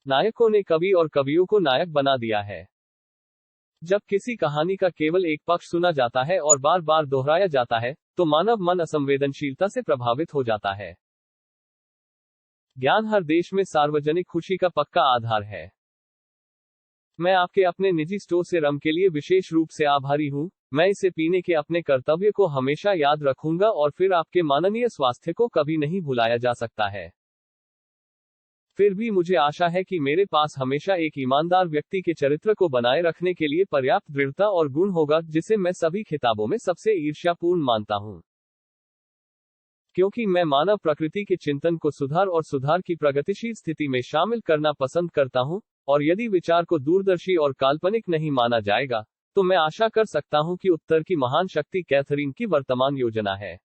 नायकों ने कवि और कवियों को नायक बना दिया है। जब किसी कहानी का केवल एक पक्ष सुना जाता है और बार बार दोहराया जाता है, तो मानव मन असंवेदनशीलता से प्रभावित हो जाता है। ज्ञान हर देश में सार्वजनिक खुशी का पक्का आधार है। मैं आपके अपने निजी स्टोर से रम के लिए विशेष रूप से आभारी हूं। मैं इसे पीने के अपने कर्तव्य को हमेशा याद रखूंगा और फिर आपके माननीय स्वास्थ्य को कभी नहीं भुलाया जा सकता है। फिर भी मुझे आशा है कि मेरे पास हमेशा एक ईमानदार व्यक्ति के चरित्र को बनाए रखने के लिए पर्याप्त दृढ़ता और गुण होगा, जिसे मैं सभी खिताबों में सबसे ईर्ष्यापूर्ण मानता हूं। क्योंकि मैं मानव प्रकृति के चिंतन को सुधार और सुधार की प्रगतिशील स्थिति में शामिल करना पसंद करता हूं, और यदि विचार को दूरदर्शी और काल्पनिक नहीं माना जाएगा, तो मैं आशा कर सकता हूं कि उत्तर की महान शक्ति कैथरीन की वर्तमान योजना है।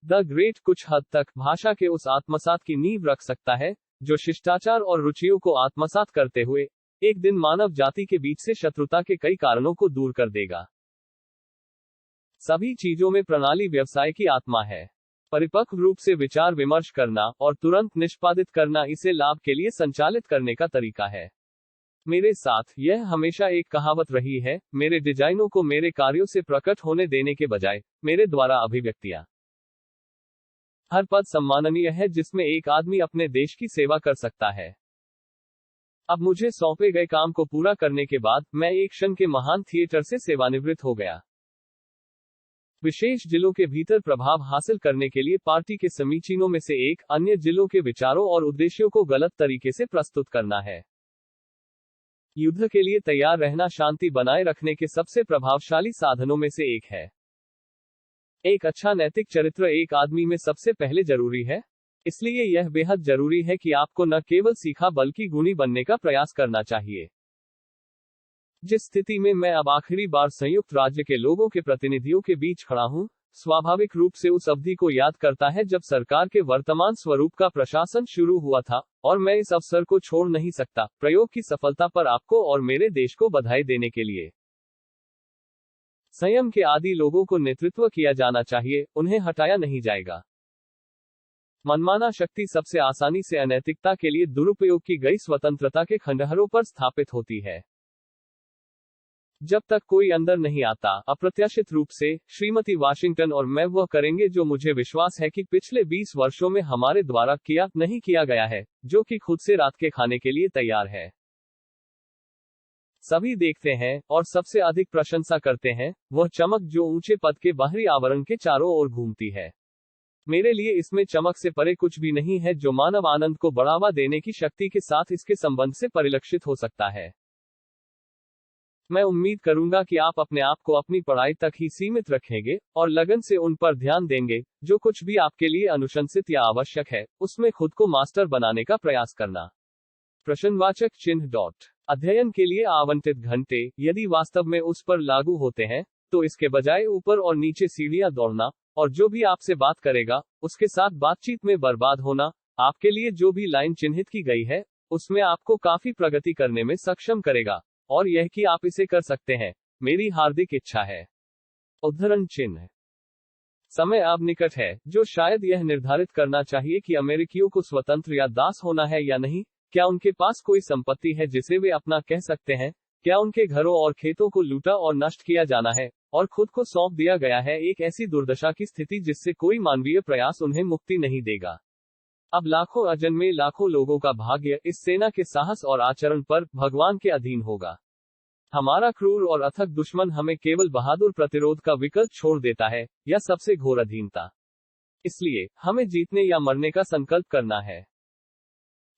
द ग्रेट कुछ हद तक भाषा के उस आत्मसात की नींव रख सकता है, जो शिष्टाचार और रुचियों को आत्मसात करते हुए एक दिन मानव जाति के बीच से शत्रुता के कई कारणों को दूर कर देगा। सभी चीजों में प्रणाली व्यवसाय की आत्मा है। परिपक्व रूप से विचार विमर्श करना और तुरंत निष्पादित करना इसे लाभ के लिए संचालित करने का तरीका है। मेरे साथ यह हमेशा एक कहावत रही है, मेरे डिजाइनों को मेरे कार्यों से प्रकट होने देने के बजाय मेरे द्वारा अभिव्यक्तियां। हर पद सम्माननीय है जिसमें एक आदमी अपने देश की सेवा कर सकता है। अब मुझे सौंपे गए काम को पूरा करने के बाद मैं एक क्षण के महान थिएटर से सेवानिवृत्त हो गया। विशेष जिलों के भीतर प्रभाव हासिल करने के लिए पार्टी के समीचीनों में से एक अन्य जिलों के विचारों और उद्देश्यों को गलत तरीके से प्रस्तुत करना है। युद्ध के लिए तैयार रहना शांति बनाए रखने के सबसे प्रभावशाली साधनों में से एक है। एक अच्छा नैतिक चरित्र एक आदमी में सबसे पहले जरूरी है, इसलिए यह बेहद जरूरी है कि आपको न केवल सीखा बल्कि गुणी बनने का प्रयास करना चाहिए। जिस स्थिति में मैं अब आखिरी बार संयुक्त राज्य के लोगों के प्रतिनिधियों के बीच खड़ा हूं, स्वाभाविक रूप से उस अवधि को याद करता है जब सरकार के वर्तमान स्वरूप का प्रशासन शुरू हुआ था, और मैं इस अवसर को छोड़ नहीं सकता, प्रयोग की सफलता पर आपको और मेरे देश को बधाई देने के लिए। संयम के आदि लोगों को नेतृत्व किया जाना चाहिए, उन्हें हटाया नहीं जाएगा। मनमाना शक्ति सबसे आसानी से अनैतिकता के लिए दुरुपयोग की गई स्वतंत्रता के खंडहरों पर स्थापित होती है। जब तक कोई अंदर नहीं आता, अप्रत्याशित रूप से, श्रीमती वाशिंगटन और मैं वह करेंगे जो मुझे विश्वास है कि पिछले 20 वर्षों में हमारे द्वारा किया नहीं किया गया है, जो कि खुद से रात के खाने के लिए तैयार है। सभी देखते हैं और सबसे अधिक प्रशंसा करते हैं वह चमक जो ऊंचे पद के बाहरी आवरण के चारों ओर घूमती है। मेरे लिए इसमें चमक से परे कुछ भी नहीं है जो मानव आनंद को बढ़ावा देने की शक्ति के साथ इसके संबंध से परिलक्षित हो सकता है। मैं उम्मीद करूंगा कि आप अपने आप को अपनी पढ़ाई तक ही सीमित रखेंगे और लगन से उन पर ध्यान देंगे जो कुछ भी आपके लिए अनुशंसित या आवश्यक है, उसमें खुद को मास्टर बनाने का प्रयास करना। प्रश्नवाचक चिन्ह। अध्ययन के लिए आवंटित घंटे, यदि वास्तव में उस पर लागू होते हैं, तो इसके बजाय ऊपर और नीचे सीढ़ियां दौड़ना, और जो भी आपसे बात करेगा, उसके साथ बातचीत में बर्बाद होना, आपके लिए जो भी लाइन चिन्हित की गई है, उसमें आपको काफी प्रगति करने में सक्षम करेगा, और यह कि आप इसे कर सकते हैं, मेरी हार्दिक इच्छा है। उद्धरण चिन्ह। समय अब निकट है, जो शायद यह निर्धारित करना चाहिए कि अमेरिकियों को स्वतंत्र या दास होना है या नहीं। क्या उनके पास कोई संपत्ति है जिसे वे अपना कह सकते हैं? क्या उनके घरों और खेतों को लूटा और नष्ट किया जाना है, और खुद को सौंप दिया गया है एक ऐसी दुर्दशा की स्थिति जिससे कोई मानवीय प्रयास उन्हें मुक्ति नहीं देगा? अब लाखों अजन्मे लाखों लोगों का भाग्य इस सेना के साहस और आचरण पर भगवान के अधीन होगा। हमारा क्रूर और अथक दुश्मन हमें केवल बहादुर प्रतिरोध का विकल्प छोड़ देता है, या सबसे घोर अधीनता। इसलिए हमें जीतने या मरने का संकल्प करना है।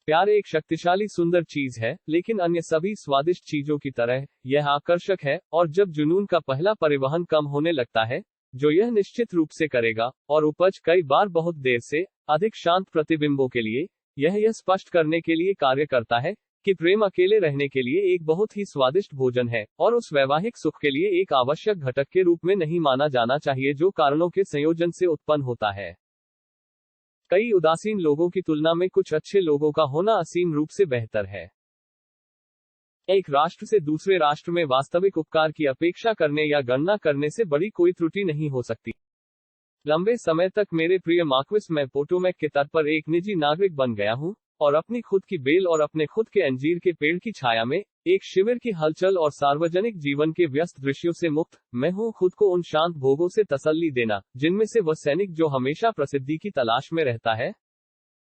प्यार एक शक्तिशाली सुंदर चीज है, लेकिन अन्य सभी स्वादिष्ट चीजों की तरह यह आकर्षक है, और जब जुनून का पहला परिवहन कम होने लगता है, जो यह निश्चित रूप से करेगा, और उपज कई बार बहुत देर से अधिक शांत प्रतिबिंबों के लिए, यह स्पष्ट करने के लिए कार्य करता है कि प्रेम अकेले रहने के लिए एक बहुत ही स्वादिष्ट भोजन है, और उस वैवाहिक सुख के लिए एक आवश्यक घटक के रूप में नहीं माना जाना चाहिए जो कारणों के संयोजन से उत्पन्न होता है। कई उदासीन लोगों की तुलना में कुछ अच्छे लोगों का होना असीम रूप से बेहतर है। एक राष्ट्र से दूसरे राष्ट्र में वास्तविक उपकार की अपेक्षा करने या गणना करने से बड़ी कोई त्रुटि नहीं हो सकती। लंबे समय तक मेरे प्रिय मार्क्विस, मैं पोटोमैक के तट पर एक निजी नागरिक बन गया हूं, और अपनी खुद की बेल और अपने खुद के अंजीर के पेड़ की छाया में, एक शिविर की हलचल और सार्वजनिक जीवन के व्यस्त दृश्यों से मुक्त, मैं हूं खुद को उन शांत भोगों से तसल्ली देना, जिनमें से वह सैनिक जो हमेशा प्रसिद्धि की तलाश में रहता है,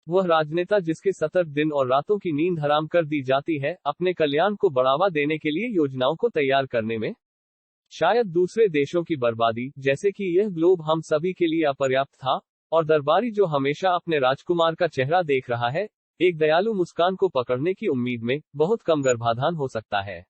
वह राजनेता जिसके सतर्क दिन और रातों की नींद हराम कर दी जाती है, अपने कल्याण को बढ़ावा देने के लिए योजनाओं को तैयार करने में। शायद दूसरे देशों की बर्बादी, जैसे कि यह ग्लोब हम सभी के लिए अपर्याप्त था, और दरबारी जो हमेशा अपने राजकुमार का चेहरा देख रहा है, एक दयालु मुस्कान को पकड़ने की उम्मीद में, बहुत कम गर्भाधान हो सकता है।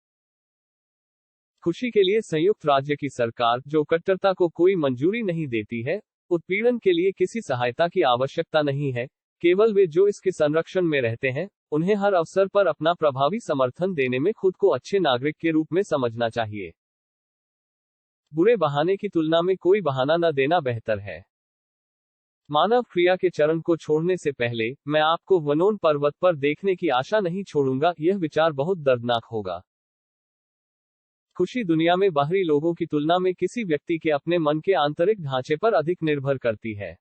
खुशी के लिए संयुक्त राज्य की सरकार, जो कट्टरता को कोई मंजूरी नहीं देती है, उत्पीड़न के लिए किसी सहायता की आवश्यकता नहीं है, केवल वे जो इसके संरक्षण में रहते हैं, उन्हें हर अवसर पर अपना प्रभावी समर्थन देने में खुद को अच्छे नागरिक के रूप में समझना चाहिए। बुरे बहाने की तुलना में कोई बहाना न देना बेहतर है। मानव क्रिया के चरण को छोड़ने से पहले, मैं आपको वनोन पर्वत पर देखने की आशा नहीं छोड़ूंगा, यह विचार बहुत दर्दनाक होगा। खुशी दुनिया में बाहरी लोगों की तुलना में किसी व्यक्ति के अपने मन के आंतरिक ढांचे पर अधिक निर्भर करती है।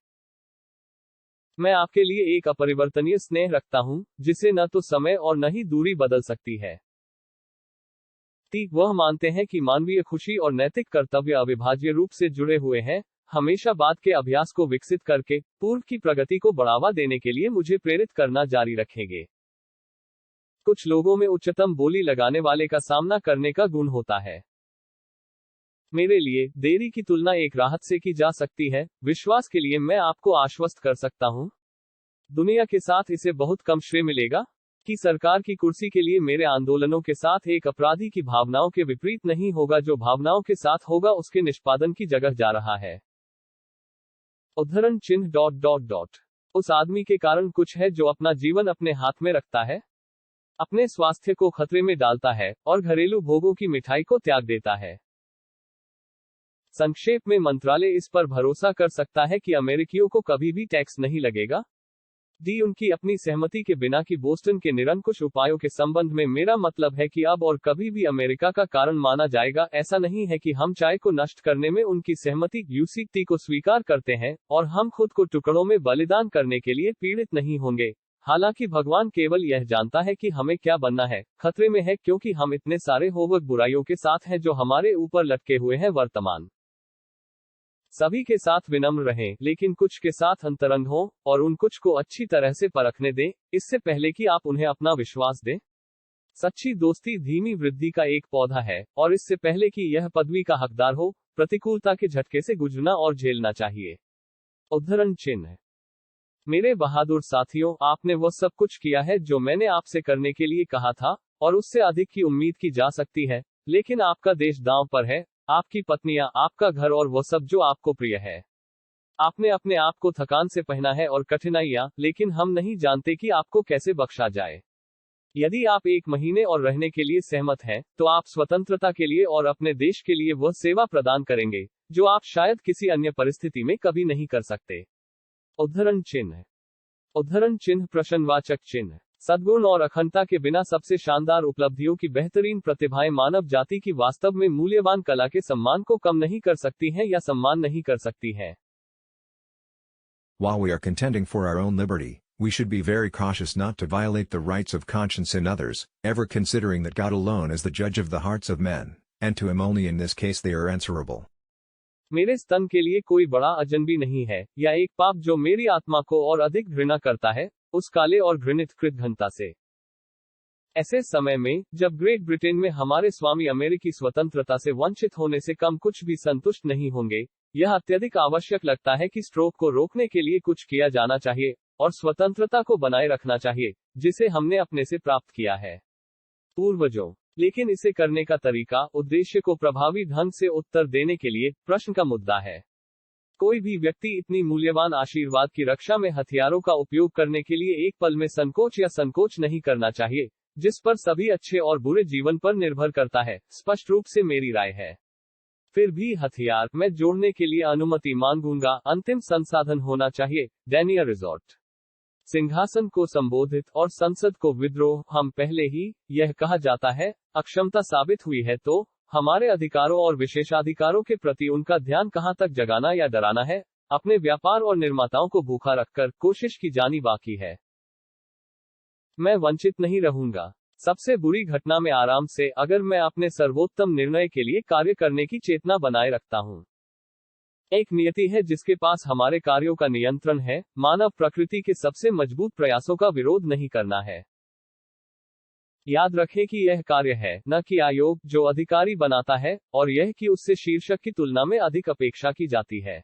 मैं आपके लिए एक अपरिवर्तनीय स्नेह रखता हूं, जिसे न तो समय और न ही दूरी बदल सकती है। वह मानते हैं कि मानवीय खुशी और नैतिक कर्तव्य अविभाज्य रूप से जुड़े हुए हैं, हमेशा बाद के अभ्यास को विकसित करके, पूर्व की प्रगति को बढ़ावा देने के लिए मुझे प्रेरित करना जारी रखेंगे। कुछ लोगों में उच्चतम बोली लगाने वाले का सामना करने का गुण होता है। मेरे लिए, देरी की तुलना एक राहत से की जा सकती है, विश्वास के लिए मैं आपको आश्वस्त कर सकता हूं। दुनिया के साथ इसे बहुत कम श्रेय मिलेगा, कि सरकार की कुर्सी के लिए मेरे आंदोलनों के साथ एक अपराधी की भावनाओं के विपरीत नहीं होगा, जो भावनाओं के साथ होगा उसके निष्पादन की जगह जा रहा है। उद्धरण चिन्ह ... उस आदमी के कारण कुछ है जो अपना जीवन अपने हाथ में रखता है, अपने स्वास्थ्य को खतरे में डालता है, और घरेलू भोगों की मिठाई को त्याग देता है। संक्षेप में, मंत्रालय इस पर भरोसा कर सकता है कि अमेरिकियों को कभी भी टैक्स नहीं लगेगा। उनकी अपनी सहमति के बिना की बोस्टन के निरंकुश उपायों के संबंध में मेरा मतलब है कि अब और कभी भी अमेरिका का कारण माना जाएगा। ऐसा नहीं है कि हम चाय को नष्ट करने में उनकी सहमति यूसीटी को स्वीकार करते हैं, और हम खुद को टुकड़ों में बलिदान करने के लिए पीड़ित नहीं होंगे। हालांकि भगवान केवल यह जानता है कि हमें क्या बनना है, खतरे में है, क्योंकि हम इतने सारे होवक बुराइयों के साथ हैं जो हमारे ऊपर लटके हुए हैं। वर्तमान सभी के साथ विनम्र रहें, लेकिन कुछ के साथ अंतरंग हों, और उन कुछ को अच्छी तरह से परखने दें, इससे पहले कि आप उन्हें अपना विश्वास दें। सच्ची दोस्ती धीमी वृद्धि का एक पौधा है, और इससे पहले कि यह पदवी का हकदार हो, प्रतिकूलता के झटके से गुजरना और झेलना चाहिए। उद्धरण चिन्ह। मेरे बहादुर साथियों, आपने वह सब कुछ किया है जो मैंने आपसे करने के लिए कहा था, और उससे अधिक की उम्मीद की जा सकती है, लेकिन आपका देश दांव पर है, आपकी पत्नियां, आपका घर और वह सब जो आपको प्रिय है। आपने अपने आप को थकान से पहना है और कठिनाइयां, लेकिन हम नहीं जानते कि आपको कैसे बख्शा जाए। यदि आप 1 महीने और रहने के लिए सहमत हैं, तो आप स्वतंत्रता के लिए और अपने देश के लिए वह सेवा प्रदान करेंगे, जो आप शायद किसी अन्य परिस्थिति में कभी नहीं कर सकते। उद्धरण चिन्ह। उद्धरण चिन्ह प्रश्नवाचक चिन्ह। सद्गुण और अखंडता के बिना सबसे शानदार उपलब्धियों की बेहतरीन प्रतिभाएं मानव जाति की वास्तव में मूल्यवान कला के सम्मान को कम नहीं कर सकती हैं या सम्मान नहीं कर सकती हैं। While we are contending for our own liberty, we should be very cautious not to violate the rights of conscience in others, ever considering that God alone is the judge of the hearts of men, and to him only in this case they are answerable. मेरे स्तन के लिए कोई बड़ा अजनबी नहीं है, या एक पाप जो मेरी आत्मा को और अधिक घृणा करता है, उस काले और घृणित कृतघ्नता से। ऐसे समय में, जब ग्रेट ब्रिटेन में हमारे स्वामी अमेरिकी स्वतंत्रता से वंचित होने से कम कुछ भी संतुष्ट नहीं होंगे, यह अत्यधिक आवश्यक लगता है कि स्ट्रोक को रोकने के लिए कुछ किया जाना चाहिए, और स्वतंत्रता को बनाए रखना चाहिए, जिसे हमने अपने से प्राप्त किया है पूर्वजों। लेकिन इसे करने का तरीका, उद्देश्य को प्रभावी ढंग से उत्तर देने के लिए, प्रश्न का मुद्दा है। कोई भी व्यक्ति इतनी मूल्यवान आशीर्वाद की रक्षा में हथियारों का उपयोग करने के लिए एक पल में संकोच नहीं करना चाहिए, जिस पर सभी अच्छे और बुरे जीवन पर निर्भर करता है, स्पष्ट रूप से मेरी राय है। फिर भी हथियार मैं जोड़ने के लिए अनुमति मांगूंगा, अंतिम संसाधन होना चाहिए, डैनिया रिजॉर्ट। सिंहासन को संबोधित और संसद को विद्रोह। हम पहले ही, यह कहा जाता है, अक्षमता साबित हुई है, तो हमारे अधिकारों और विशेषाधिकारों के प्रति उनका ध्यान कहां तक जगाना या डराना है, अपने व्यापार और निर्माताओं को भूखा रखकर कोशिश की जानी बाकी है। मैं वंचित नहीं रहूंगा। सबसे बुरी घटना में आराम से, अगर मैं अपने सर्वोत्तम निर्णय के लिए कार्य करने की चेतना बनाए रखता हूं। एक नियति है जिसके पास हमारे कार्यों का नियंत्रण है। मानव प्रकृति के सबसे मजबूत प्रयासों का विरोध नहीं करना है। याद रखें कि यह कार्य है, न कि आयोग, जो अधिकारी बनाता है, और यह कि उससे शीर्षक की तुलना में अधिक अपेक्षा की जाती है।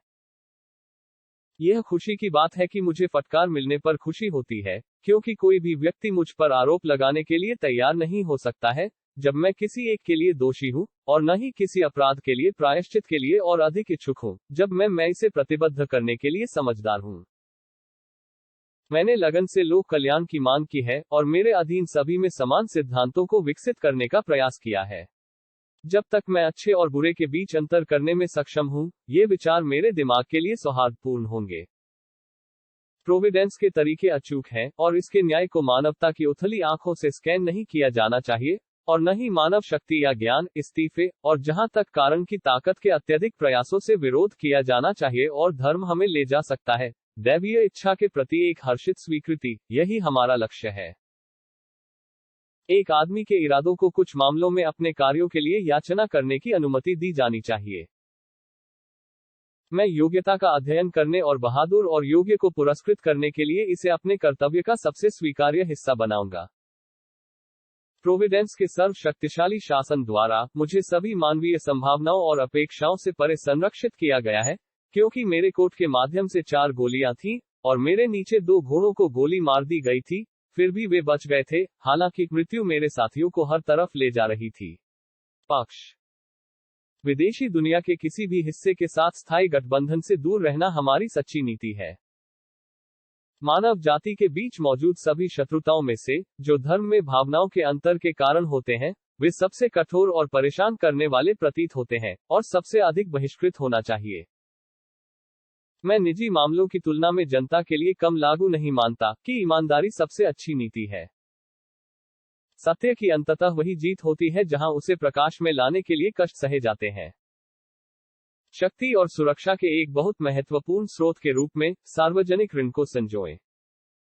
यह खुशी की बात है कि मुझे फटकार मिलने पर खुशी होती है, क्योंकि कोई भी व्यक्ति मुझ पर आरोप लगाने के लिए तैयार नहीं हो सकता है, जब मैं किसी एक के लिए दोषी हूं, और न ही किसी अपराध के लिए प्रायश्चित के लिए और अधिक इच्छुक हूं, जब मैं इसे प्रतिबद्ध करने के लिए समझदार हूं। मैंने लगन से लोक कल्याण की मांग की है, और मेरे अधीन सभी में समान सिद्धांतों को विकसित करने का प्रयास किया है। जब तक मैं अच्छे और बुरे के बीच अंतर करने में सक्षम हूं, ये विचार मेरे दिमाग के लिए सौहार्दपूर्ण होंगे। प्रोविडेंस के तरीके अचूक हैं, और इसके न्याय को मानवता की उथली आंखों से स्कैन नहीं किया जाना चाहिए, और न ही मानव शक्ति या ज्ञान, इस्तीफे, और जहां तक कारण की ताकत के अत्यधिक प्रयासों से विरोध किया जाना चाहिए, और धर्म हमें ले जा सकता है। दैवीय इच्छा के प्रति एक हर्षित स्वीकृति, यही हमारा लक्ष्य है। एक आदमी के इरादों को कुछ मामलों में अपने कार्यों के लिए याचना करने की अनुमति दी जानी चाहिए। मैं योग्यता का अध्ययन करने और बहादुर और योग्य को पुरस्कृत करने के लिए इसे अपने कर्तव्य का सबसे स्वीकार्य हिस्सा बनाऊंगा। प्रोविडेंस के सर्वशक्तिशाली शासन द्वारा मुझे सभी मानवीय संभावनाओं और अपेक्षाओं से परे संरक्षित किया गया है, क्योंकि मेरे कोट के माध्यम से 4 गोलियां थीं, और मेरे नीचे 2 घोड़ों को गोली मार दी गई थी, फिर भी वे बच गए थे, हालांकि मृत्यु मेरे साथियों को हर तरफ ले जा रही थी। पक्ष विदेशी दुनिया के किसी भी हिस्से के साथ स्थायी गठबंधन से दूर रहना हमारी सच्ची नीति है। मानव जाति के बीच मौजूद सभी शत्रुताओं में से, जो धर्म में भावनाओं के अंतर के कारण होते हैं, वे सबसे कठोर और परेशान करने वाले प्रतीत होते हैं, और सबसे अधिक बहिष्कृत होना चाहिए। मैं निजी मामलों की तुलना में जनता के लिए कम लागू नहीं मानता कि ईमानदारी सबसे अच्छी नीति है। सत्य की अंततः वही जीत होती है जहां उसे प्रकाश में लाने के लिए कष्ट सहे जाते हैं। शक्ति और सुरक्षा के एक बहुत महत्वपूर्ण स्रोत के रूप में सार्वजनिक ऋण को संजोएं।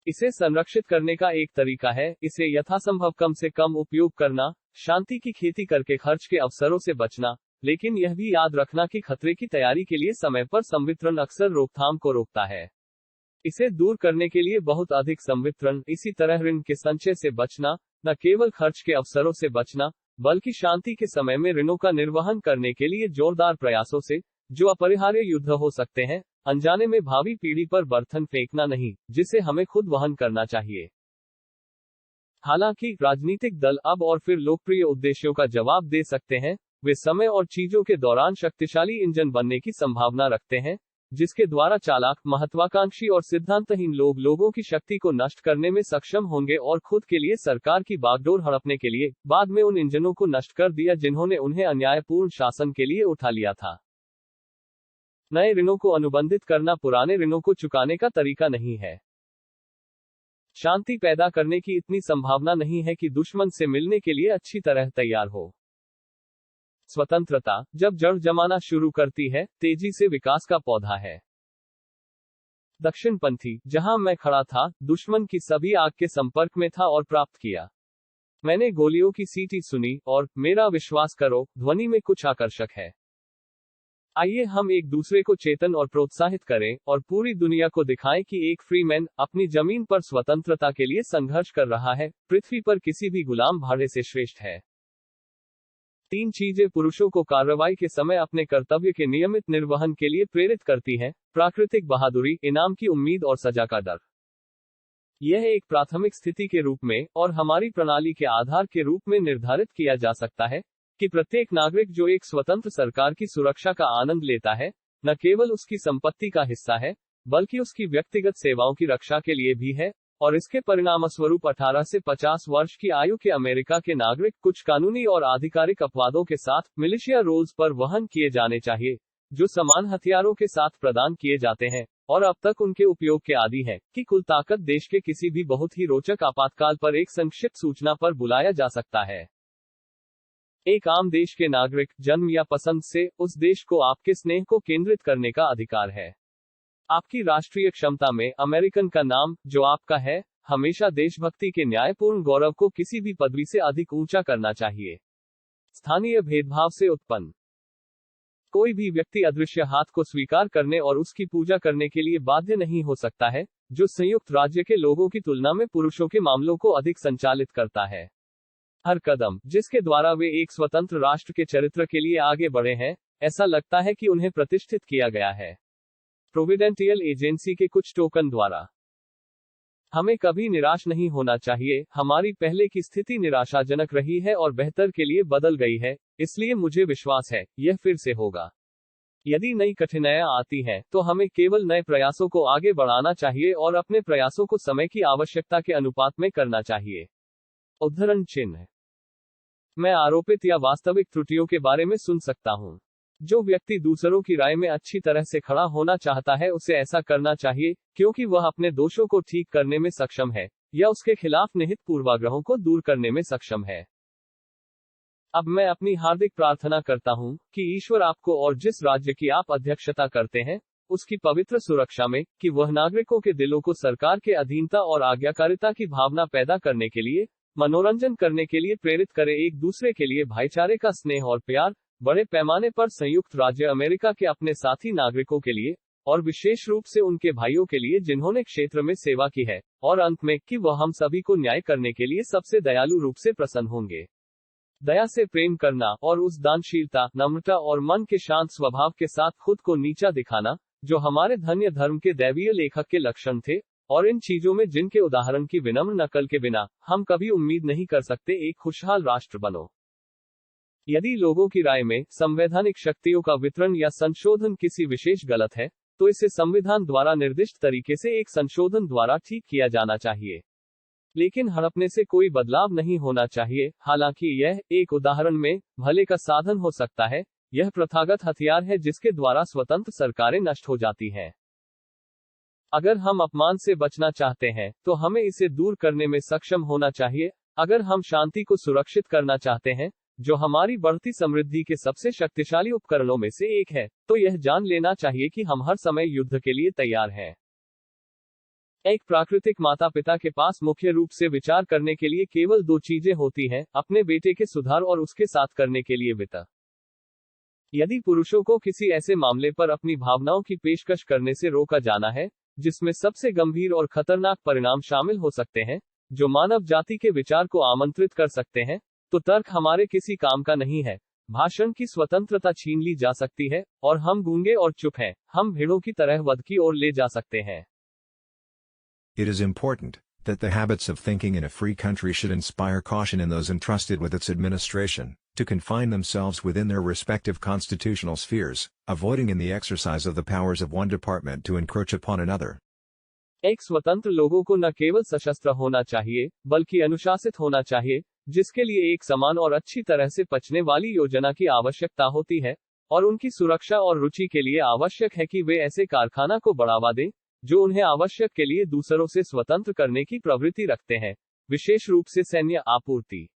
इसे संरक्षित करने का एक तरीका है इसे यथासंभव कम से कम उपयोग करना, शांति की खेती करके खर्च के अवसरों से बचना, लेकिन यह भी याद रखना कि खतरे की तैयारी के लिए समय पर संवितरण अक्सर रोकथाम को रोकता है। इसे दूर करने के लिए बहुत अधिक संवितरण, इसी तरह ऋण के संचय से बचना, न केवल खर्च के अवसरों से बचना, बल्कि शांति के समय में ऋणों का निर्वहन करने के लिए जोरदार प्रयासों से, जो अपरिहार्य युद्ध हो सकते हैं, अनजाने में भावी पीढ़ी पर बर्तन फेंकना नहीं, जिसे हमें खुद वहन करना चाहिए। हालांकि राजनीतिक दल अब और फिर लोकप्रिय उद्देश्यों का जवाब दे सकते हैं, वे समय और चीजों के दौरान शक्तिशाली इंजन बनने की संभावना रखते हैं, जिसके द्वारा चालाक, महत्वाकांक्षी और सिद्धांतहीन लोग लोगों की शक्ति को नष्ट करने में सक्षम होंगे और खुद के लिए सरकार की बागडोर हड़पने के लिए बाद में उन इंजनों को नष्ट कर दिया जिन्होंने उन्हें अन्यायपूर्ण शासन के लिए उठा लिया था। नए ऋणों को अनुबंधित करना पुराने ऋणों को चुकाने का तरीका नहीं है। शांति पैदा करने की इतनी संभावना नहीं है कि दुश्मन से मिलने के लिए अच्छी तरह तैयार हो। स्वतंत्रता, जब जड़ जमाना शुरू करती है, तेजी से विकास का पौधा है। दक्षिणपंथी, जहां मैं खड़ा था, दुश्मन की सभी आग के संपर्क में था और प्राप्त किया। मैंने गोलियों की सीटी सुनी, और मेरा विश्वास करो, ध्वनि में कुछ आकर्षक है। आइए हम एक दूसरे को चेतन और प्रोत्साहित करें, और पूरी दुनिया को दिखाएं कि एक फ्रीमैन अपनी जमीन पर स्वतंत्रता के लिए संघर्ष कर रहा है, पृथ्वी पर किसी भी गुलाम भाड़े से श्रेष्ठ है। 3 चीजें पुरुषों को कार्रवाई के समय अपने कर्तव्य के नियमित निर्वहन के लिए प्रेरित करती हैं: प्राकृतिक बहादुरी, इनाम की उम्मीद और सजा का डर। यह एक प्राथमिक स्थिति के रूप में और हमारी प्रणाली के आधार के रूप में निर्धारित किया जा सकता है कि प्रत्येक नागरिक जो एक स्वतंत्र सरकार की सुरक्षा का आनंद लेता है, न केवल उसकी संपत्ति का हिस्सा है, बल्कि उसकी व्यक्तिगत सेवाओं की रक्षा के लिए भी है, और इसके परिणामस्वरूप 18 से 50 वर्ष की आयु के अमेरिका के नागरिक कुछ कानूनी और आधिकारिक अपवादों के साथ मिलिशिया रोल्स पर वहन किए जाने चाहिए, जो समान हथियारों के साथ प्रदान किए जाते हैं, और अब तक उनके उपयोग के आदी हैं, कि कुल ताकत देश के किसी भी बहुत ही रोचक आपातकाल पर एक संक्षिप्त सूचना पर बुलाया जा सकता है। एक आम देश के नागरिक, जन्म या पसंद से, उस देश को आपके स्नेह को केंद्रित करने का अधिकार है। आपकी राष्ट्रीय क्षमता में अमेरिकन का नाम, जो आपका है, हमेशा देशभक्ति के न्यायपूर्ण गौरव को किसी भी पदवी से अधिक ऊंचा करना चाहिए। स्थानीय भेदभाव से उत्पन्न कोई भी व्यक्ति अदृश्य हाथ को स्वीकार करने और उसकी पूजा करने के लिए बाध्य नहीं हो सकता है, जो संयुक्त राज्य के लोगों की तुलना में पुरुषों के मामलों को अधिक संचालित करता है। हर कदम जिसके द्वारा वे एक स्वतंत्र राष्ट्र के चरित्र के लिए आगे बढ़े हैं, ऐसा लगता है कि उन्हें प्रतिष्ठित किया गया है प्रोविडेंटियल एजेंसी के कुछ टोकन द्वारा। हमें कभी निराश नहीं होना चाहिए। हमारी पहले की स्थिति निराशाजनक रही है और बेहतर के लिए बदल गई है, इसलिए मुझे विश्वास है यह फिर से होगा। यदि नई कठिनाइयां आती हैं, तो हमें केवल नए प्रयासों को आगे बढ़ाना चाहिए और अपने प्रयासों को समय की आवश्यकता के अनुपात में करना चाहिए। उद्धरण चिन्ह। मैं आरोपित या वास्तविक त्रुटियों के बारे में सुन सकता हूं। जो व्यक्ति दूसरों की राय में अच्छी तरह से खड़ा होना चाहता है, उसे ऐसा करना चाहिए क्योंकि वह अपने दोषों को ठीक करने में सक्षम है या उसके खिलाफ निहित पूर्वाग्रहों को दूर करने में सक्षम है। अब मैं अपनी हार्दिक प्रार्थना करता हूं कि ईश्वर आपको और जिस राज्य की आप अध्यक्षता करते हैं, उसकी पवित्र सुरक्षा में, कि वह नागरिकों के दिलों को सरकार के अधीनता और आज्ञाकारिता की भावना पैदा करने के लिए, मनोरंजन करने के लिए प्रेरित करे, एक दूसरे के लिए भाईचारे का स्नेह और प्यार, बड़े पैमाने पर संयुक्त राज्य अमेरिका के अपने साथी नागरिकों के लिए, और विशेष रूप से उनके भाइयों के लिए जिन्होंने क्षेत्र में सेवा की है, और अंत में कि वह हम सभी को न्याय करने के लिए सबसे दयालु रूप से प्रसन्न होंगे। दया से प्रेम करना और उस दानशीलता, नम्रता और मन के शांत स्वभाव के साथ खुद को नीचा दिखाना, जो हमारे धन्य धर्म के दैवीय लेखक के लक्षण थे, और इन चीजों में जिनके उदाहरण की विनम्र नकल के बिना हम कभी उम्मीद नहीं कर सकते एक खुशहाल राष्ट्र बनो। यदि लोगों की राय में संवैधानिक शक्तियों का वितरण या संशोधन किसी विशेष गलत है, तो इसे संविधान द्वारा निर्दिष्ट तरीके से एक संशोधन द्वारा ठीक किया जाना चाहिए। लेकिन हड़पने से कोई बदलाव नहीं होना चाहिए। हालांकि यह एक उदाहरण में भले का साधन हो सकता है, यह प्रथागत हथियार है जिसके द्वारा स्वतंत्र सरकारें नष्ट हो जाती हैं। अगर हम अपमान से बचना चाहते हैं, तो हमें इसे दूर करने में सक्षम होना चाहिए। अगर हम शांति को सुरक्षित करना चाहते हैं, जो हमारी बढ़ती समृद्धि के सबसे शक्तिशाली उपकरणों में से एक है, तो यह जान लेना चाहिए कि हम हर समय युद्ध के लिए तैयार हैं। एक प्राकृतिक माता पिता के पास मुख्य रूप से विचार करने के लिए केवल दो चीजें होती हैं, अपने बेटे के सुधार और उसके साथ करने के लिए वित्त। यदि पुरुषों को किसी ऐसे मामले पर अपनी भावनाओं की पेशकश करने से रोका जाना है, जिसमें सबसे गंभीर और खतरनाक परिणाम शामिल हो सकते हैं, जो मानव जाति के विचार को आमंत्रित कर सकते हैं, तो तर्क हमारे किसी काम का नहीं है। भाषण की स्वतंत्रता छीन ली जा सकती है, और हम गूंगे और चुप हैं, हम भेड़ों की तरह वध की ओर ले जा सकते हैं। It is important that the habits of thinking in a free country should inspire caution in those entrusted with its administration, to confine themselves within their respective constitutional spheres, avoiding in the exercise of the powers of one department to encroach upon another. एक स्वतंत्र लोगों को न केवल सशस्त्र होना चाहिए, बल्कि अनुशासित होना चाहिए, जिसके लिए एक समान और अच्छी तरह से पचने वाली योजना की आवश्यकता होती है, और उनकी सुरक्षा और रुचि के लिए आवश्यक है कि वे ऐसे कारखाना को बढ़ावा दें, जो उन्हें आवश्यक के लिए दूसरों से स्वतंत्र करने की प्रवृत्ति रखते हैं, विशेष रूप से सैन्य आपूर्ति।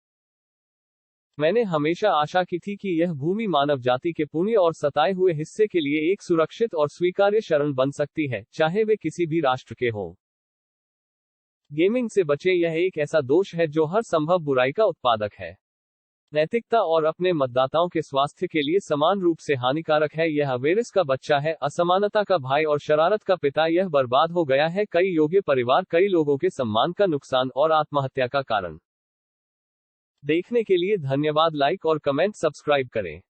मैंने हमेशा आशा की थी कि यह भूमि मानव जाति के पुण्य और सताए हुए हिस्से के लिए एक सुरक्षित और स्वीकार्य शरण बन सकती है, चाहे वे किसी भी राष्ट्र के हों। गेमिंग से बचें, यह एक ऐसा दोष है जो हर संभव बुराई का उत्पादक है। नैतिकता और अपने मतदाताओं के स्वास्थ्य के लिए समान रूप से हानिकारक है। यह अवेरिस का बच्चा है, असमानता का भाई और शरारत का पिता। यह बर्बाद हो गया है कई योग्य परिवार, कई लोगों के सम्मान का नुकसान और आत्महत्या का कारण। देखने के लिए धन्यवाद। लाइक और कमेंट सब्सक्राइब करें।